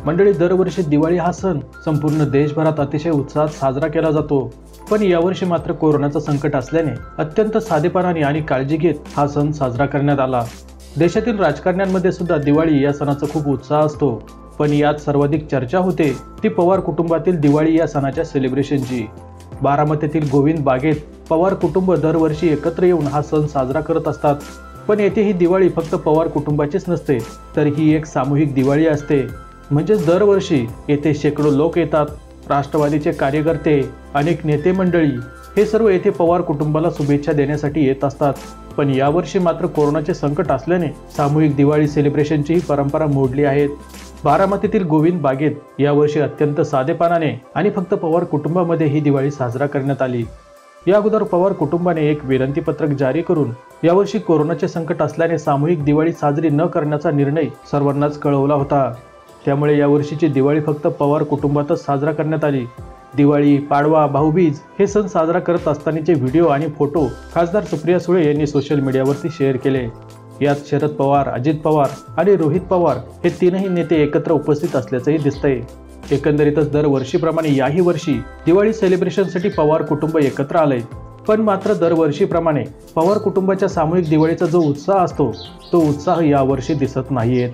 मंडळी, दरवर्षी दिवाळी हा सण संपूर्ण देशभरात अतिशय उत्साहात साजरा केला जातो। पण यावर्षी मात्र कोरोनाचं संकट असल्याने अत्यंत साधेपणाने आणि काळजी घेत हा सण साजरा करण्यात आला। देशातील राजकारण्यांमध्ये सुद्धा दिवाळी या सणाचा खूप उत्साह असतो, पण यात सर्वाधिक चर्चा होते ती पवार कुटुंबातील दिवाळी या सणाच्या सेलिब्रेशनची। बारामतीतील गोविंद बागेत पवार कुटुंब दरवर्षी एकत्र येऊन हा सण साजरा करत असतात। पण येथे ही दिवाळी फक्त पवार कुटुंबाचीच नसते, तर ही एक सामूहिक दिवाळी असते। म्हणजेच दरवर्षी येथे शेकडो लोक येतात, राष्ट्रवादीचे कार्यकर्ते, अनेक नेते मंडळी हे सर्व येथे पवार कुटुंबाला शुभेच्छा देण्यासाठी येत असतात। पण यावर्षी मात्र कोरोनाचे संकट असल्याने सामूहिक दिवाळी सेलिब्रेशनची ही परंपरा मोडली आहे। बारामतीतील गोविंद बागेत यावर्षी अत्यंत साधेपणाने आणि फक्त पवार कुटुंबामध्ये ही दिवाळी साजरा करण्यात आली। या अगोदर पवार कुटुंबाने एक विनंती पत्रक जारी करून यावर्षी कोरोनाचे संकट असल्याने सामूहिक दिवाळी साजरी न करण्याचा निर्णय सर्वांनाच कळवला होता। त्यामुळे यावर्षीची दिवाळी फक्त पवार कुटुंबातच साजरा करण्यात आली। दिवाळी, पाडवा, भाऊबीज हे सण साजरा करत असतानाचे व्हिडिओ आणि फोटो खासदार सुप्रिया सुळे यांनी सोशल मीडियावरती शेअर केले। यात शरद पवार, अजित पवार आणि रोहित पवार हे तीनही नेते एकत्र उपस्थित असल्याचंही दिसतंय। एकंदरीतच दरवर्षीप्रमाणे याही वर्षी दिवाळी सेलिब्रेशनसाठी पवार कुटुंब एकत्र आलंय। पण मात्र दरवर्षीप्रमाणे पवार कुटुंबाच्या सामूहिक दिवाळीचा जो उत्साह असतो तो उत्साह यावर्षी दिसत नाहीये।